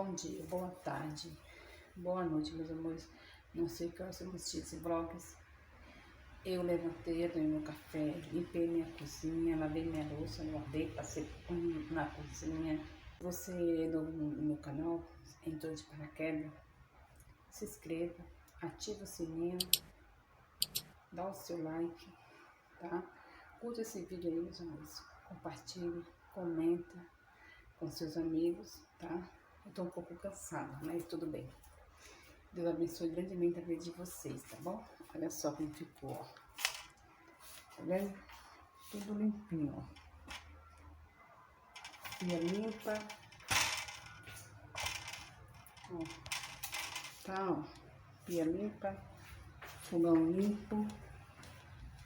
bom dia, boa tarde, boa noite, meus amores. Não sei que horas eu assisti esse vlogs. Eu levantei, tomei meu café, limpei minha cozinha, lavei minha louça, guardei, passei na cozinha. Você é novo no meu canal, entrou de paraquedas, se inscreva, ativa o sininho, dá o seu like, tá? Curta esse vídeo aí, meus amores, compartilhe, comenta com seus amigos, tá? Eu tô um pouco cansada, mas tudo bem. Deus abençoe grandemente a vida de vocês, tá bom? Olha só como ficou, ó. Tá vendo? Tudo limpinho, ó. Pia limpa. Ó. Tá, ó. Pia limpa. Fogão limpo.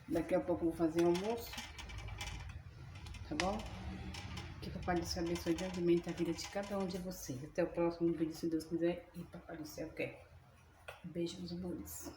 Daqui a pouco eu vou fazer almoço. Tá bom? Que o Papai do Céu abençoe grandemente a vida de cada um de vocês. Até o próximo vídeo, se Deus quiser. E Papai do Céu quer. Beijo, meus amores.